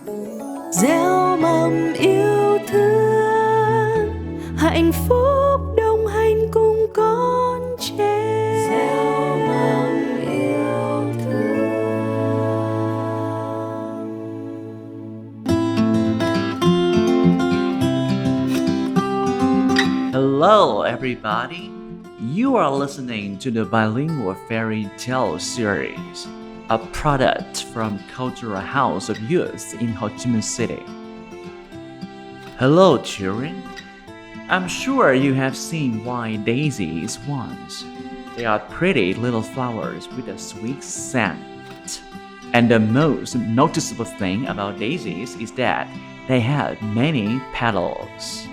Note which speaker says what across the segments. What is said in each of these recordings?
Speaker 1: gieo mầm yêu thương, hạnh phúc đồng hành cùng con trẻ. Gieo mầm yêu thương.
Speaker 2: Hello, everybody. You are listening to the bilingual fairy tale series, a product from Cultural House of Youth in Ho Chi Minh City. Hello, children. I'm sure you have seen white daisies once. They are pretty little flowers with a sweet scent. And the most noticeable thing about daisies is that they have many petals.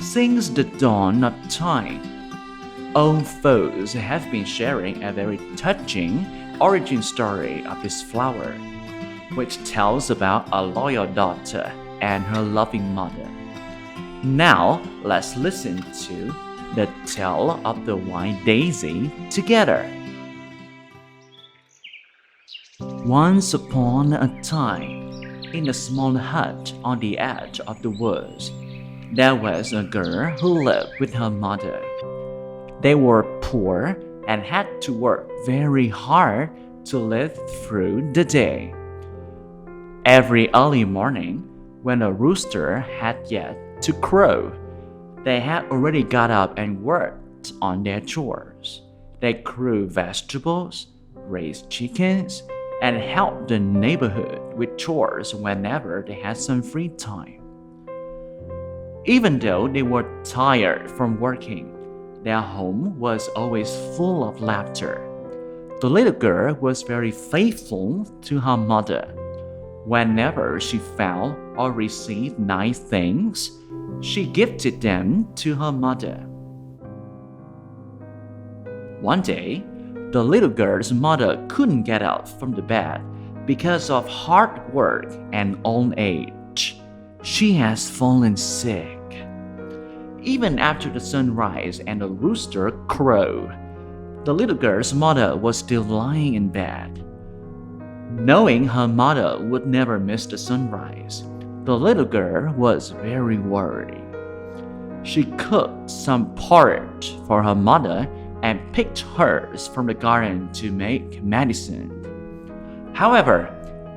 Speaker 2: Since the dawn of time, old folks have been sharing a very touching origin story of this flower, which tells about a loyal daughter and her loving mother. Now, let's listen to the tale of the white daisy together. Once upon a time, in a small hut on the edge of the woods, there was a girl who lived with her mother. They were poor and had to work very hard to live through the day. Every early morning, when a rooster had yet to crow, they had already got up and worked on their chores. They grew vegetables, raised chickens, and helped the neighborhood with chores whenever they had some free time. Even though they were tired from working, their home was always full of laughter. The little girl was very faithful to her mother. Whenever she found or received nice things, she gifted them to her mother. One day, the little girl's mother couldn't get up from the bed because of hard work and old age. She has fallen sick. Even after the sunrise and the rooster crowed, the little girl's mother was still lying in bed. Knowing her mother would never miss the sunrise, the little girl was very worried. She cooked some porridge for her mother and picked herbs from the garden to make medicine. However,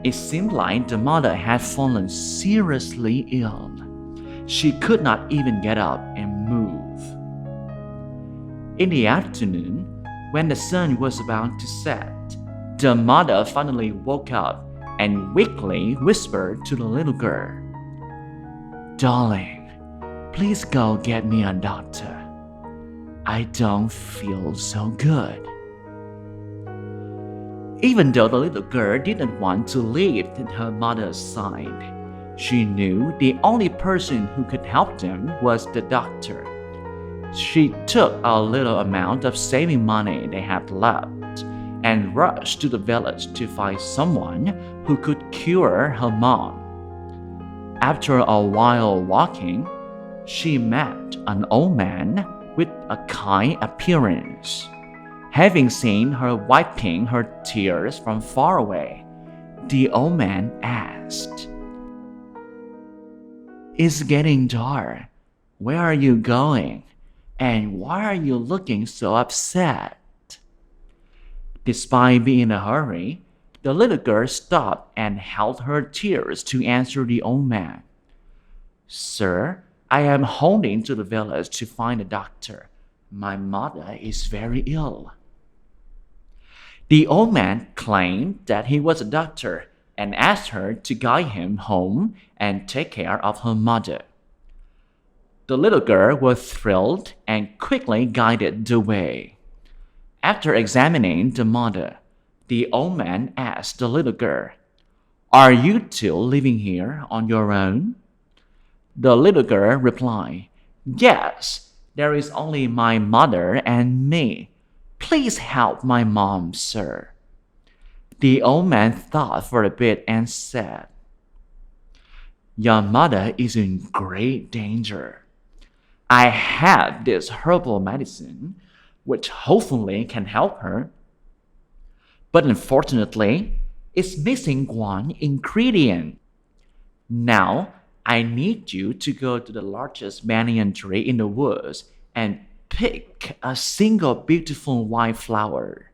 Speaker 2: it seemed like the mother had fallen seriously ill. She could not even get up and move. In the afternoon, when the sun was about to set, the mother finally woke up and weakly whispered to the little girl, "Darling, please go get me a doctor. I don't feel so good." Even though the little girl didn't want to leave her mother's side, she knew the only person who could help them was the doctor. She took a little amount of saving money they had left and rushed to the village to find someone who could cure her mom. After a while walking, she met an old man with a kind appearance. Having seen her wiping her tears from far away, the old man asked, "It's getting dark. Where are you going? And why are you looking so upset?" Despite being in a hurry, the little girl stopped and held her tears to answer the old man. "Sir, I am holding to the village to find a doctor. My mother is very ill." The old man claimed that he was a doctor and asked her to guide him home and take care of her mother. The little girl was thrilled and quickly guided the way. After examining the mother, the old man asked the little girl, "Are you two living here on your own?" The little girl replied, "Yes, there is only my mother and me. Please help my mom, sir." The old man thought for a bit and said, "Your mother is in great danger. I have this herbal medicine which hopefully can help her. But unfortunately, it's missing one ingredient. Now, I need you to go to the largest banyan tree in the woods and pick a single beautiful white flower.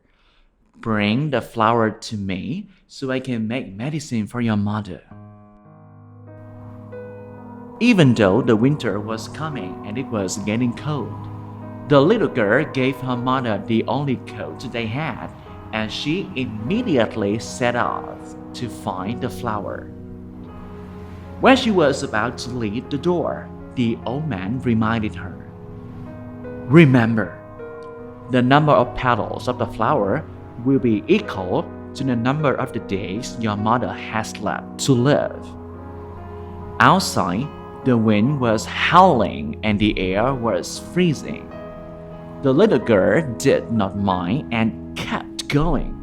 Speaker 2: Bring the flower to me so I can make medicine for your mother. Even though the winter was coming and it was getting cold, the little girl gave her mother the only coat they had, and she immediately set off to find the flower. When she was about to leave the door, the old man reminded her, "Remember, the number of petals of the flower will be equal to the number of the days your mother has left to live." Outside, the wind was howling and the air was freezing. The little girl did not mind and kept going.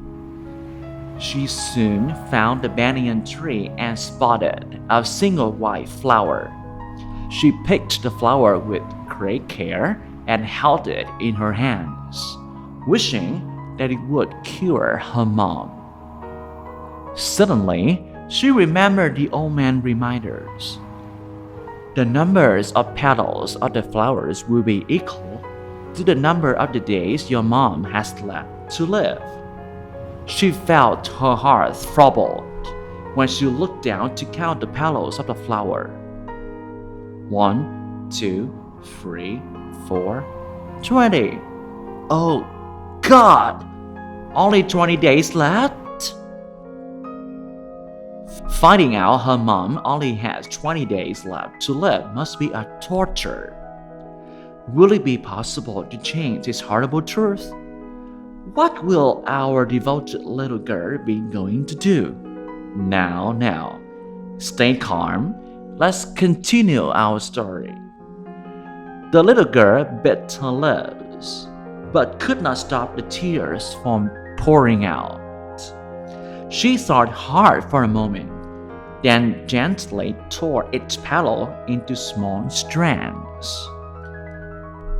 Speaker 2: She soon found the banyan tree and spotted a single white flower. She picked the flower with great care and held it in her hands, wishing that it would cure her mom. Suddenly, she remembered the old man's reminders. The numbers of petals of the flowers will be equal to the number of the days your mom has left to live. She felt her heart troubled when she looked down to count the petals of the flower. 1, 2, 3, 4, 20. Oh, God! Only 20 days left? Finding out her mom only has 20 days left to live must be a torture. Will it be possible to change this horrible truth? What will our devoted little girl be going to do? Now, stay calm. Let's continue our story. The little girl bit her lips, but could not stop the tears from pouring out. She thought hard for a moment, then gently tore each petal into small strands.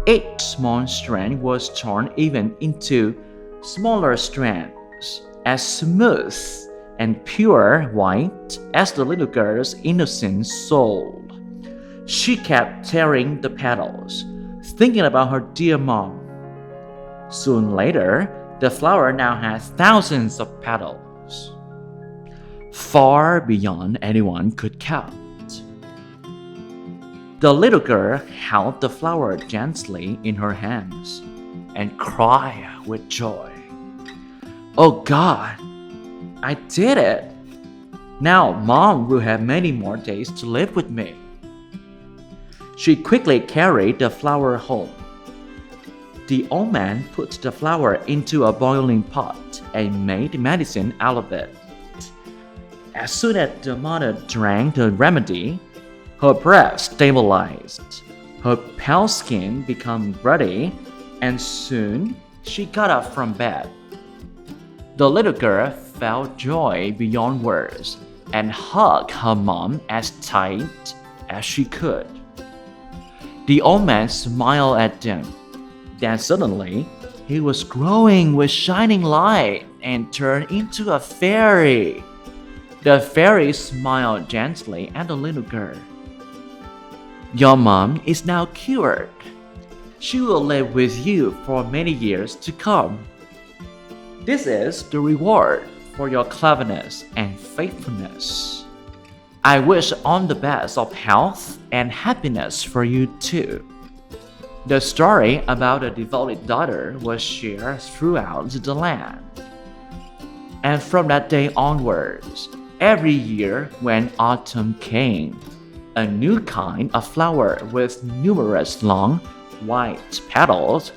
Speaker 2: Each small strand was torn even into smaller strands, as smooth and pure white as the little girl's innocent soul. She kept tearing the petals, thinking about her dear mom. Soon later, the flower now has thousands of petals, far beyond anyone could count. The little girl held the flower gently in her hands and cried with joy. "Oh God, I did it! Now Mom will have many more days to live with me." She quickly carried the flower home. The old man put the flower into a boiling pot and made medicine out of it. As soon as the mother drank the remedy, her breath stabilized, her pale skin became ruddy, and soon she got up from bed. The little girl felt joy beyond words and hugged her mom as tight as she could. The old man smiled at them. Then suddenly, he was glowing with shining light and turned into a fairy. The fairy smiled gently at the little girl. "Your mom is now cured. She will live with you for many years to come. This is the reward for your cleverness and faithfulness. I wish all the best of health and happiness for you too." The story about a devoted daughter was shared throughout the land. And from that day onwards, every year when autumn came, a new kind of flower with numerous long, white petals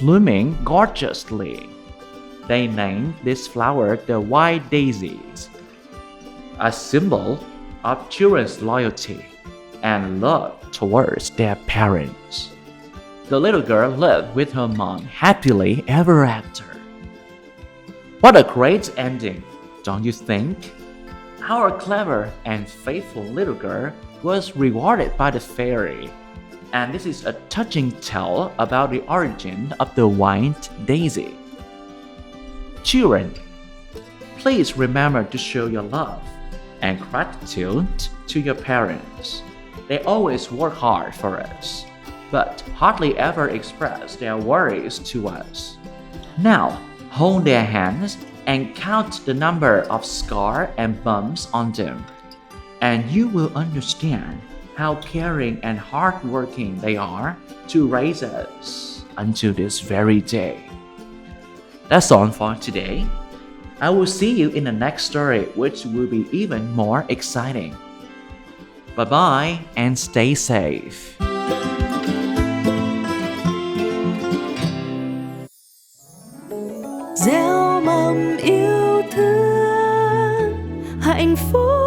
Speaker 2: blooming gorgeously. They named this flower the white daisies, a symbol of children's loyalty and love towards their parents. The little girl lived with her mom happily ever after. What a great ending, don't you think? Our clever and faithful little girl was rewarded by the fairy. And this is a touching tale about the origin of the white daisy. Children, please remember to show your love and gratitude to your parents. They always work hard for us, but hardly ever express their worries to us. Now, hold their hands and count the number of scars and bumps on them, and you will understand how caring and hardworking they are to raise us until this very day. That's all for today. I will see you in the next story, which will be even more exciting. Bye bye and stay safe.
Speaker 1: Gieo mầm yêu thương hạnh phúc